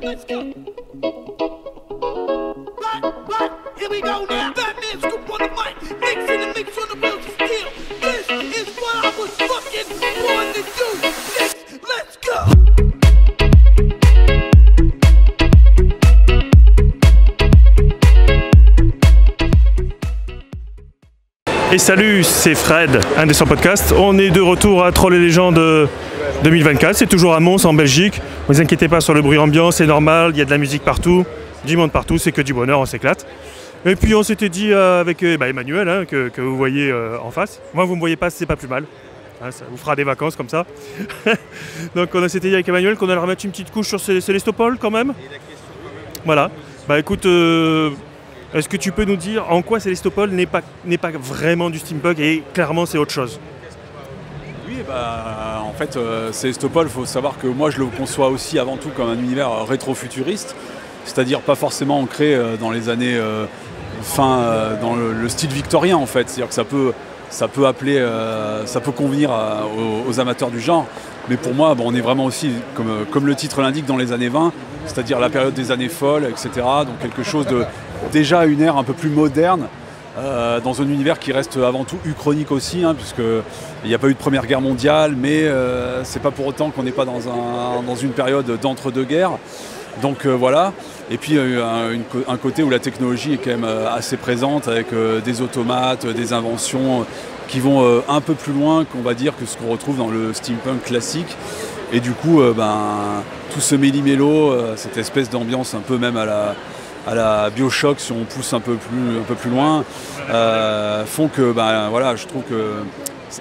Let's go. But, here we go now. Batman scoop on the mic, mixing the mix on the wheels of steel. This is what I was fucking born to do. Let's go. Et salut, c'est Fred, un des 100 podcasts. On est de retour à Troll et Légendes 2024. C'est toujours à Mons, en Belgique. Ne vous inquiétez pas sur le bruit ambiant, c'est normal. Il y a de la musique partout, du monde partout, c'est que du bonheur, on s'éclate. Et puis on s'était dit avec Emmanuel, hein, que vous voyez en face. Moi, vous ne me voyez pas, c'est pas plus mal. Hein, ça vous fera des vacances comme ça. Donc on s'était dit avec Emmanuel qu'on allait remettre une petite couche sur Célestopol quand même. Voilà. Bah écoute... Est-ce que tu peux nous dire en quoi Célestopol n'est pas vraiment du steampunk et clairement c'est autre chose? Oui, bah, en fait, Célestopol, il faut savoir que moi je le conçois aussi avant tout comme un univers rétro-futuriste, c'est-à-dire pas forcément ancré dans les années dans le style victorien en fait. C'est-à-dire que ça peut convenir aux amateurs du genre, mais pour moi, on est vraiment aussi, comme le titre l'indique, dans les années 20, c'est-à-dire la période des années folles, etc. Donc quelque chose de déjà une ère un peu plus moderne, dans un univers qui reste avant tout uchronique aussi, hein, puisqu'il n'y a pas eu de Première Guerre mondiale, mais c'est pas pour autant qu'on n'est pas dans une période d'entre-deux-guerres. Donc voilà, et puis un côté où la technologie est quand même assez présente, avec des automates, des inventions qui vont un peu plus loin qu'on va dire que ce qu'on retrouve dans le steampunk classique. Et du coup, tout ce méli-mélo, cette espèce d'ambiance un peu même à la Bioshock, si on pousse un peu plus loin, font que, voilà, je trouve que...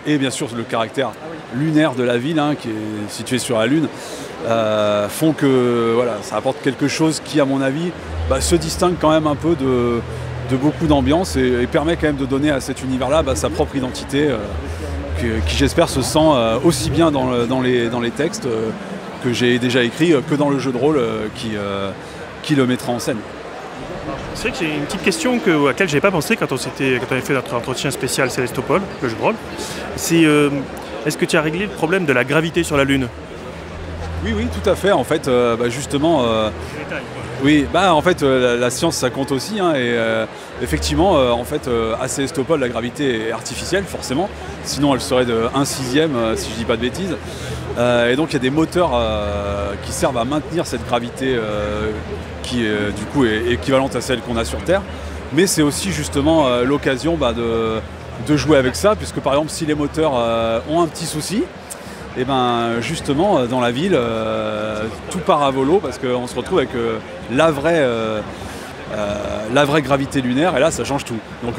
Et bien sûr, le caractère lunaire de la ville, hein, qui est située sur la Lune, font que voilà, ça apporte quelque chose qui, à mon avis, se distingue quand même un peu de beaucoup d'ambiance et permet quand même de donner à cet univers-là sa propre identité, qui j'espère se sent aussi bien dans les textes que j'ai déjà écrits que dans le jeu de rôle qui le mettra en scène. C'est vrai que j'ai une petite question à laquelle je n'avais pas pensé quand on avait fait notre entretien spécial Célestopol, le jeu de rôle. C'est est-ce que tu as réglé le problème de la gravité sur la Lune? Oui, tout à fait. En fait, justement... oui, en fait, la science, ça compte aussi. Hein, et effectivement, à Célestopol, la gravité est artificielle, forcément. Sinon, elle serait de 1/6, si je ne dis pas de bêtises. Et donc, il y a des moteurs qui servent à maintenir cette gravité qui, du coup, est équivalente à celle qu'on a sur Terre. Mais c'est aussi, justement, l'occasion de jouer avec ça, puisque, par exemple, si les moteurs ont un petit souci, et justement dans la ville tout part à volo parce qu'on se retrouve avec la vraie gravité lunaire et là ça change tout. Donc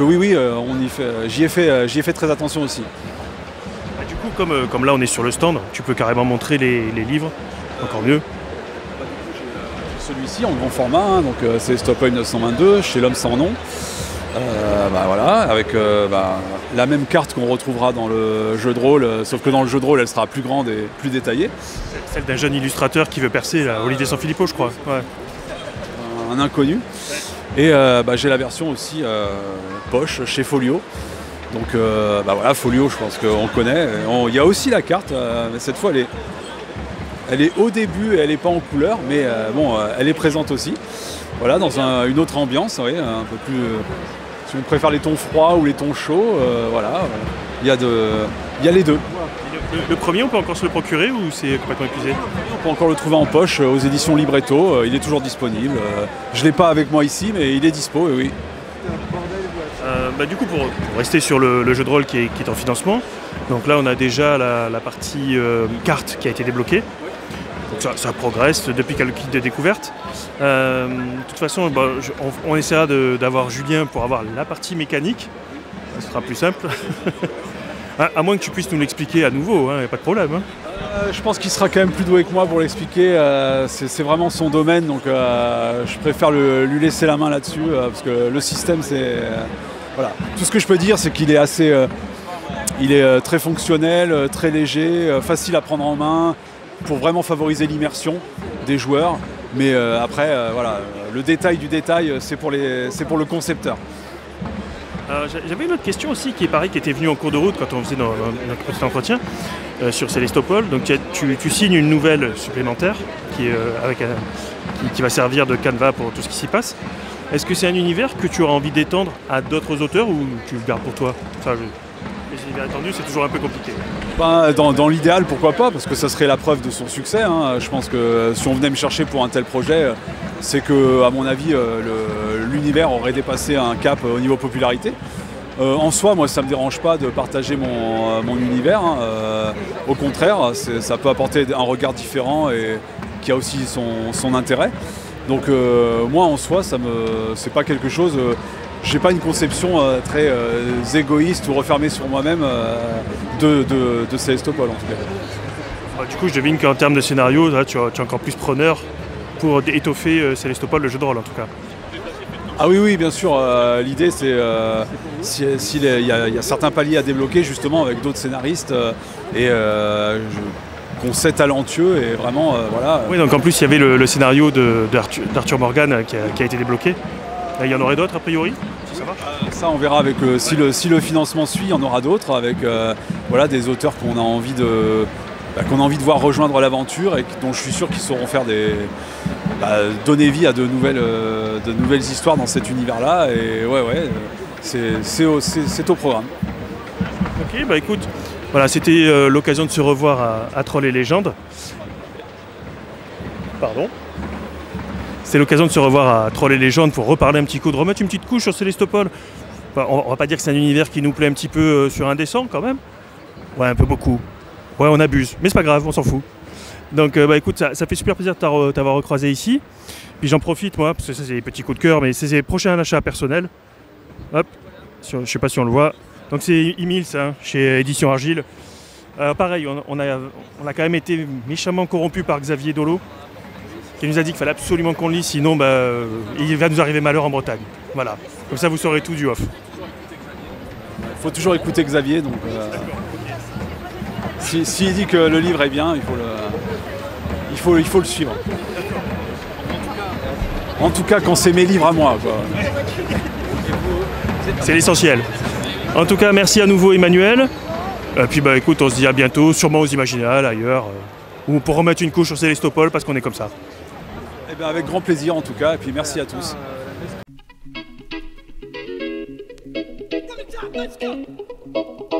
j'y ai fait très attention aussi. Du coup comme là on est sur le stand, tu peux carrément montrer les livres, encore mieux. J'ai celui-ci en grand format, hein, donc c'est Célestopol 1922 chez l'Homme sans nom. Voilà, avec la même carte qu'on retrouvera dans le jeu de rôle, sauf que dans le jeu de rôle elle sera plus grande et plus détaillée. Celle d'un jeune illustrateur qui veut percer, là, Olivier Sanfilippo je crois. Ouais. Un inconnu. Et j'ai la version aussi poche chez Folio. Donc voilà, Folio je pense qu'on connaît. Il y a aussi la carte, mais cette fois elle est au début et elle n'est pas en couleur, mais elle est présente aussi. Voilà, dans une autre ambiance, oui, un peu plus... si on préfère les tons froids ou les tons chauds, voilà, il y a les deux. Le premier, on peut encore se le procurer ou c'est complètement épuisé? On peut encore le trouver en poche aux éditions Libretto, il est toujours disponible. Je ne l'ai pas avec moi ici, mais il est dispo, oui. Du coup, pour rester sur le jeu de rôle qui est en financement, donc là on a déjà la partie carte qui a été débloquée. Donc ça progresse depuis quelques kits de découverte. De toute façon, on essaiera d'avoir Julien pour avoir la partie mécanique. Ce sera plus simple. À moins que tu puisses nous l'expliquer à nouveau, il n'y a pas de problème. Hein. Je pense qu'il sera quand même plus doué que moi pour l'expliquer. C'est vraiment son domaine, donc je préfère lui laisser la main là-dessus. Parce que le système, c'est... voilà. Tout ce que je peux dire, c'est qu'il est assez... il est très fonctionnel, très léger, facile à prendre en main, pour vraiment favoriser l'immersion des joueurs. Mais après, voilà, le détail du détail, c'est pour le concepteur. J'avais une autre question aussi qui est pareil, qui était venue en cours de route quand on faisait notre petit entretien sur Célestopol. Donc tu signes une nouvelle supplémentaire qui, est, qui va servir de canevas pour tout ce qui s'y passe. Est-ce que c'est un univers que tu auras envie d'étendre à d'autres auteurs ou tu le gardes pour toi? Les univers étendus, c'est toujours un peu compliqué. Ben, dans l'idéal, pourquoi pas, parce que ça serait la preuve de son succès. Hein. Je pense que si on venait me chercher pour un tel projet, c'est que, à mon avis, l'univers aurait dépassé un cap au niveau popularité. En soi, moi, ça ne me dérange pas de partager mon univers. Hein. Au contraire, ça peut apporter un regard différent et qui a aussi son intérêt. Donc moi, en soi, c'est pas quelque chose... j'ai pas une conception très égoïste ou refermée sur moi-même de Célestopol, en tout cas. Du coup, je devine qu'en termes de scénario, là, tu es encore plus preneur pour étoffer Célestopol, le jeu de rôle, en tout cas. Ah oui, bien sûr. L'idée, c'est s'il y a certains paliers à débloquer, justement, avec d'autres scénaristes qu'on sait talentueux et vraiment, voilà. Oui, donc en plus, il y avait le scénario d'Arthur Morgan qui a été débloqué. Il y en aurait d'autres, a priori, si ça marche. Ça, on verra avec si le financement suit, il y en aura d'autres, avec voilà, des auteurs qu'on a envie de voir rejoindre l'aventure et dont je suis sûr qu'ils sauront faire donner vie à de nouvelles histoires dans cet univers-là. Et c'est au programme. Ok, bah écoute, voilà, c'était l'occasion de se revoir à Trolls et Légendes. Pardon. C'est l'occasion de se revoir à Trolls et Légendes pour reparler un petit coup, de remettre une petite couche sur Célestopol. Enfin, on va pas dire que c'est un univers qui nous plaît un petit peu sur Indécent quand même. Ouais, un peu beaucoup. Ouais, on abuse, mais c'est pas grave, on s'en fout. Donc bah écoute, ça fait super plaisir de t'avoir recroisé ici. Puis j'en profite moi, parce que ça c'est des petits coups de cœur, mais c'est les prochains achats personnels. Hop, je sais pas si on le voit. Donc c'est Emile, ça, chez Édition Argile. Pareil, on a quand même été méchamment corrompu par Xavier Dolo, qui nous a dit qu'il fallait absolument qu'on le lise, sinon il va nous arriver malheur en Bretagne. Voilà, comme ça vous saurez tout du off. Il faut toujours écouter Xavier, donc s'il dit que le livre est bien, il faut le suivre. En tout cas, quand c'est mes livres à moi, quoi. C'est l'essentiel. En tout cas, merci à nouveau Emmanuel. Puis bah écoute, on se dit à bientôt, sûrement aux Imaginales, ailleurs, ou pour remettre une couche sur Célestopol parce qu'on est comme ça. Eh bien, avec grand plaisir en tout cas, et puis merci à tous. Let's go.